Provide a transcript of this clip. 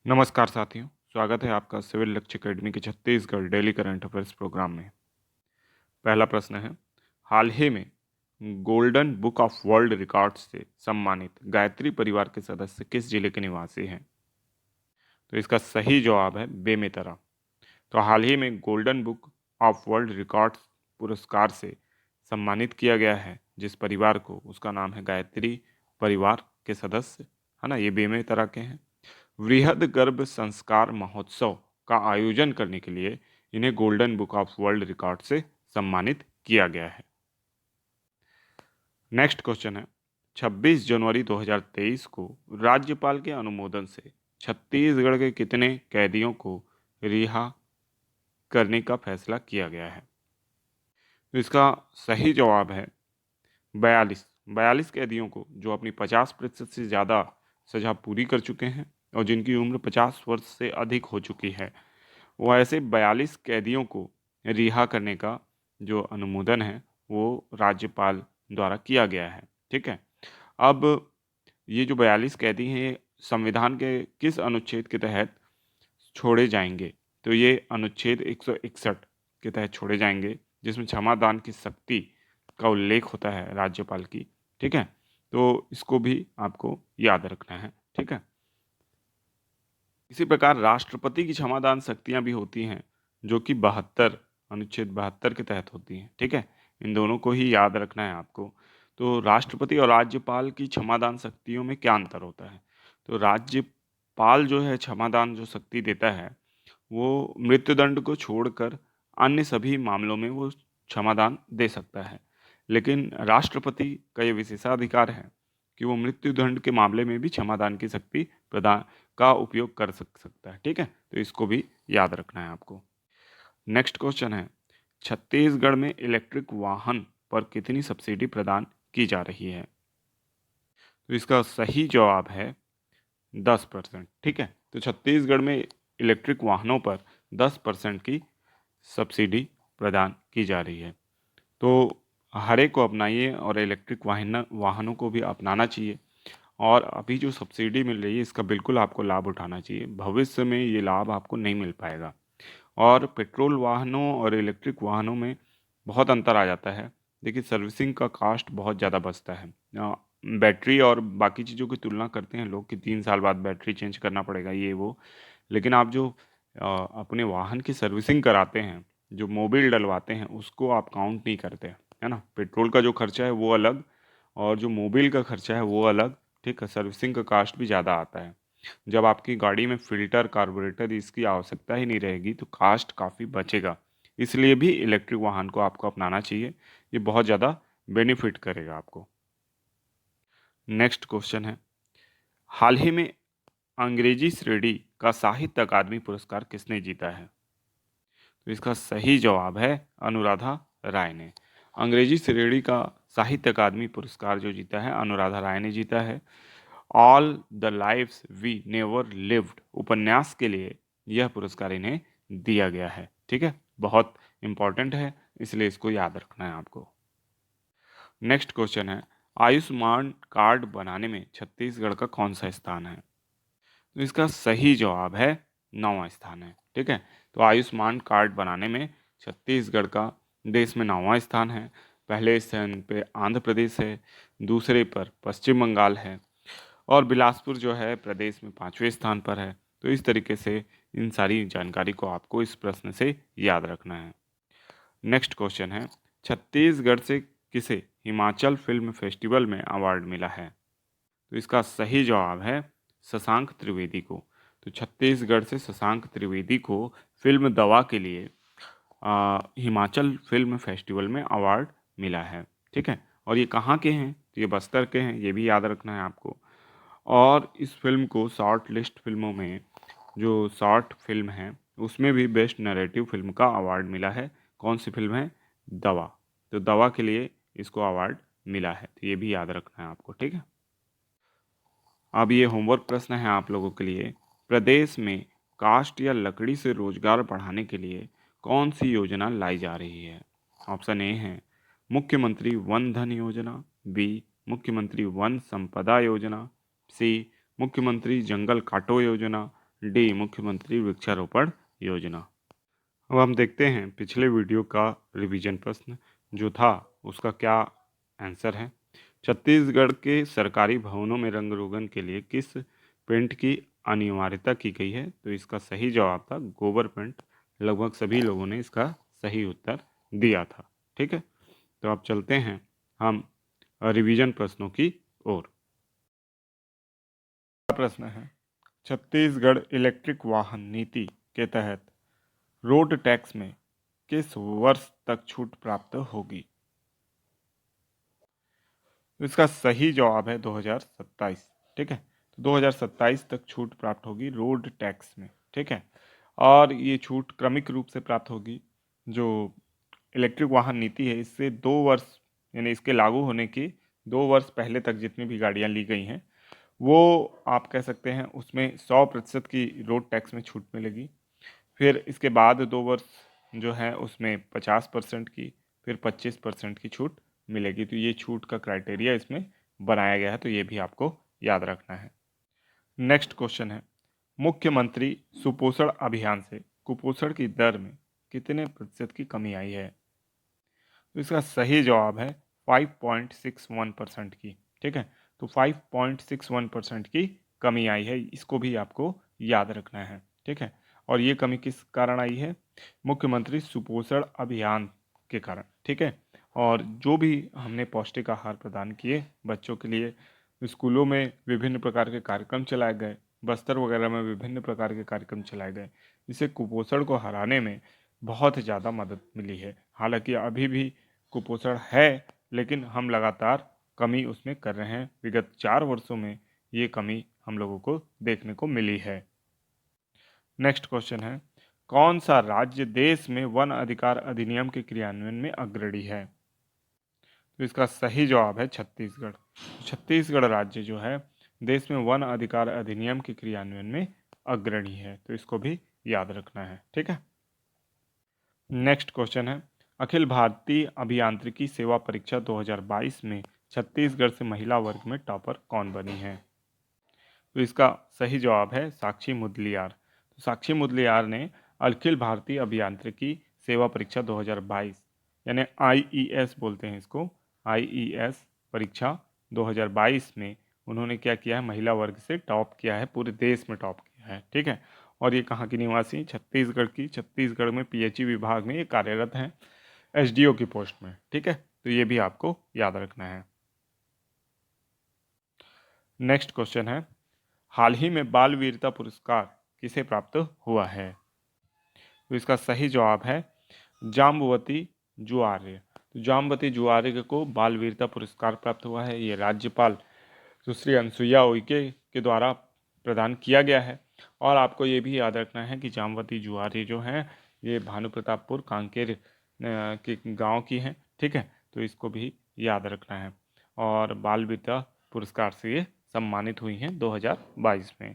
नमस्कार साथियों, स्वागत है आपका सिविल लक्ष्य अकेडमी के Chhattisgarh daily current affairs programme में। पहला प्रश्न है, हाल ही में golden book of world records से सम्मानित गायत्री परिवार के सदस्य किस जिले के निवासी हैं? तो इसका सही जवाब है बेमेतरा। तो हाल ही में golden book of world records पुरस्कार से सम्मानित किया गया है जिस परिवार को, उसका नाम है गायत्री परिवार के सदस्य, है ना, ये बेमेतरा के हैं। वृहद गर्भ संस्कार महोत्सव का आयोजन करने के लिए इन्हें golden book of world record से सम्मानित किया गया है। नेक्स्ट क्वेश्चन है, 26 जनवरी 2023 को राज्यपाल के अनुमोदन से छत्तीसगढ़ के कितने कैदियों को रिहा करने का फैसला किया गया है? तो इसका सही जवाब है 42 कैदियों को, जो अपनी 50% से ज़्यादा सजा पूरी कर चुके हैं और जिनकी उम्र 50 वर्ष से अधिक हो चुकी है, वो ऐसे 42 कैदियों को रिहा करने का जो अनुमोदन है वो राज्यपाल द्वारा किया गया है। ठीक है। अब ये जो 42 कैदी हैं, ये संविधान के किस अनुच्छेद के तहत छोड़े जाएंगे? तो ये अनुच्छेद 161 के तहत छोड़े जाएंगे, जिसमें क्षमादान की शक्ति का उल्लेख होता है राज्यपाल की। ठीक है, तो इसको भी आपको याद रखना है। ठीक है। इसी प्रकार राष्ट्रपति की क्षमादान शक्तियां भी होती हैं, जो कि 72 अनुच्छेद 72 के तहत होती हैं। ठीक है, इन दोनों को ही याद रखना है आपको। तो राष्ट्रपति और राज्यपाल की क्षमादान शक्तियों में क्या अंतर होता है? तो राज्यपाल जो है क्षमादान जो शक्ति देता है, वो मृत्युदंड को छोड़कर अन्य सभी मामलों में वो क्षमादान दे सकता है। लेकिन राष्ट्रपति का ये विशेषाधिकार है कि वो मृत्युदंड के मामले में भी क्षमादान की शक्ति प्रदान का उपयोग कर सकता है। ठीक है, तो इसको भी याद रखना है आपको। नेक्स्ट क्वेश्चन है, छत्तीसगढ़ में इलेक्ट्रिक वाहन पर कितनी सब्सिडी प्रदान की जा रही है? तो इसका सही जवाब है 10%। ठीक है, तो छत्तीसगढ़ में इलेक्ट्रिक वाहनों पर 10% की सब्सिडी प्रदान की जा रही है। तो हर एक को अपनाइए और इलेक्ट्रिक वाहनों को भी अपनाना चाहिए। और अभी जो सब्सिडी मिल रही है, इसका बिल्कुल आपको लाभ उठाना चाहिए। भविष्य में ये लाभ आपको नहीं मिल पाएगा। और पेट्रोल वाहनों और इलेक्ट्रिक वाहनों में बहुत अंतर आ जाता है। देखिए, सर्विसिंग का कॉस्ट बहुत ज़्यादा बचता है। बैटरी और बाकी चीज़ों की तुलना करते हैं लोग कि 3 साल बाद बैटरी चेंज करना पड़ेगा, ये वो। लेकिन आप जो अपने वाहन की सर्विसिंग कराते हैं, जो मोबिल डलवाते हैं, उसको आप काउंट नहीं करते, है ना। पेट्रोल का जो खर्चा है वो अलग और जो मोबिल का खर्चा है वो अलग। ठीक है, सर्विसिंग का कास्ट भी ज़्यादा आता है। जब आपकी गाड़ी में फ़िल्टर, कार्बोरेटर इसकी आवश्यकता ही नहीं रहेगी तो कास्ट काफ़ी बचेगा। इसलिए भी इलेक्ट्रिक वाहन को आपको अपनाना चाहिए। ये बहुत ज़्यादा बेनिफिट करेगा आपको। नेक्स्ट क्वेश्चन है, हाल ही में अंग्रेजी श्रेणी का साहित्य अकादमी पुरस्कार किसने जीता है? तो इसका सही जवाब है अनुराधा राय ने। अंग्रेजी श्रेणी का साहित्य अकादमी पुरस्कार जो जीता है, अनुराधा राय ने जीता है। All the lives we never lived उपन्यास के लिए यह पुरस्कार इन्हें दिया गया है। ठीक है, बहुत इंपॉर्टेंट है, इसलिए इसको याद रखना है आपको। नेक्स्ट क्वेश्चन है, आयुष्मान कार्ड बनाने में छत्तीसगढ़ का कौन सा स्थान है? तो इसका सही जवाब है 9वां स्थान है। ठीक है, तो आयुष्मान कार्ड बनाने में छत्तीसगढ़ का देश में 9वां स्थान है। पहले स्थान पे आंध्र प्रदेश है, दूसरे पर पश्चिम बंगाल है और बिलासपुर जो है प्रदेश में 5वें स्थान पर है। तो इस तरीके से इन सारी जानकारी को आपको इस प्रश्न से याद रखना है। नेक्स्ट क्वेश्चन है, छत्तीसगढ़ से किसे हिमाचल फिल्म फेस्टिवल में अवार्ड मिला है? तो इसका सही जवाब है शशांक त्रिवेदी को। तो छत्तीसगढ़ से शशांक त्रिवेदी को फिल्म दवा के लिए हिमाचल फिल्म फेस्टिवल में अवार्ड मिला है। ठीक है, और ये कहाँ के हैं? तो ये बस्तर के हैं, ये भी याद रखना है आपको। और इस फिल्म को शॉर्ट लिस्ट फिल्मों में, जो शॉर्ट फिल्म है उसमें भी बेस्ट नैरेटिव फिल्म का अवार्ड मिला है। कौन सी फिल्म है? दवा। तो दवा के लिए इसको अवार्ड मिला है, तो ये भी याद रखना है आपको। ठीक है, अब ये होमवर्क प्रश्न है आप लोगों के लिए। प्रदेश में काष्ठ या लकड़ी से रोजगार बढ़ाने के लिए कौन सी योजना लाई जा रही है? ऑप्शन ए है मुख्यमंत्री वन धन योजना, बी मुख्यमंत्री वन संपदा योजना, सी मुख्यमंत्री जंगल काटो योजना, डी मुख्यमंत्री वृक्षारोपण योजना। अब हम देखते हैं पिछले वीडियो का रिवीजन प्रश्न जो था उसका क्या आंसर है। छत्तीसगढ़ के सरकारी भवनों में रंग रोगन के लिए किस पेंट की अनिवार्यता की गई है? तो इसका सही जवाब था गोबर पेंट। लगभग सभी लोगों ने इसका सही उत्तर दिया था। ठीक है, तो अब चलते हैं हम रिवीजन प्रश्नों की ओर। प्रश्न है, छत्तीसगढ़ इलेक्ट्रिक वाहन नीति के तहत रोड टैक्स में किस वर्ष तक छूट प्राप्त होगी? तो इसका सही जवाब है 2027। ठीक है, तो 2027 तक छूट प्राप्त होगी रोड टैक्स में। ठीक है, और ये छूट क्रमिक रूप से प्राप्त होगी। जो इलेक्ट्रिक वाहन नीति है इससे 2 वर्ष यानी इसके लागू होने की 2 वर्ष पहले तक जितनी भी गाड़ियां ली गई हैं वो आप कह सकते हैं उसमें 100% की रोड टैक्स में छूट मिलेगी। फिर इसके बाद 2 वर्ष जो है उसमें 50% की, फिर 25% की छूट मिलेगी। तो ये छूट का क्राइटेरिया इसमें बनाया गया है, तो ये भी आपको याद रखना है। नेक्स्ट क्वेश्चन है, मुख्यमंत्री सुपोषण अभियान से कुपोषण की दर में कितने प्रतिशत की कमी आई है? तो इसका सही जवाब है 5.61% की। ठीक है, तो 5.61% की कमी आई है, इसको भी आपको याद रखना है। ठीक है, और ये कमी किस कारण आई है? मुख्यमंत्री सुपोषण अभियान के कारण। ठीक है, और जो भी हमने पौष्टिक आहार प्रदान किए बच्चों के लिए, स्कूलों में विभिन्न प्रकार के कार्यक्रम चलाए गए, बस्तर वगैरह में विभिन्न प्रकार के कार्यक्रम चलाए गए, जिससे कुपोषण को हराने में बहुत ज़्यादा मदद मिली है। हालांकि अभी भी कुपोषण है, लेकिन हम लगातार कमी उसमें कर रहे हैं। विगत 4 वर्षों में ये कमी हम लोगों को देखने को मिली है। नेक्स्ट क्वेश्चन है, कौन सा राज्य देश में वन अधिकार अधिनियम के क्रियान्वयन में अग्रणी है? तो इसका सही जवाब है छत्तीसगढ़। छत्तीसगढ़ राज्य जो है देश में वन अधिकार अधिनियम के क्रियान्वयन में अग्रणी है, तो इसको भी याद रखना है। ठीक है, नेक्स्ट क्वेश्चन है, अखिल भारतीय अभियांत्रिकी सेवा परीक्षा 2022 में छत्तीसगढ़ से महिला वर्ग में टॉपर कौन बनी है? तो इसका सही जवाब है साक्षी मुदलियार। तो साक्षी मुदलियार ने अखिल भारतीय अभियांत्रिकी सेवा परीक्षा 2022 यानी आईईएस बोलते हैं इसको, आईईएस परीक्षा 2022 में उन्होंने क्या किया है, महिला वर्ग से टॉप किया है, पूरे देश में टॉप किया है। ठीक है, और ये कहाँ की निवासी? छत्तीसगढ़ की। छत्तीसगढ़ में पीएचई विभाग में ये कार्यरत हैं, एसडीओ की पोस्ट में। ठीक है, तो ये भी आपको याद रखना है। नेक्स्ट क्वेश्चन है, हाल ही में बाल वीरता पुरस्कार किसे प्राप्त हुआ है? तो इसका सही जवाब है जाम्बवती जुआर्य। तो जाम्बवती जुआर्य को बाल वीरता पुरस्कार प्राप्त हुआ है। ये राज्यपाल सुश्री अनसुईया उइके के द्वारा प्रदान किया गया है। और आपको ये भी याद रखना है कि जाम्बवती जुआर्य जो हैं ये भानु प्रतापपुर कांकेर के गांव की हैं। ठीक है, तो इसको भी याद रखना है। और बाल वीरता पुरस्कार से ये सम्मानित हुई हैं 2022 में।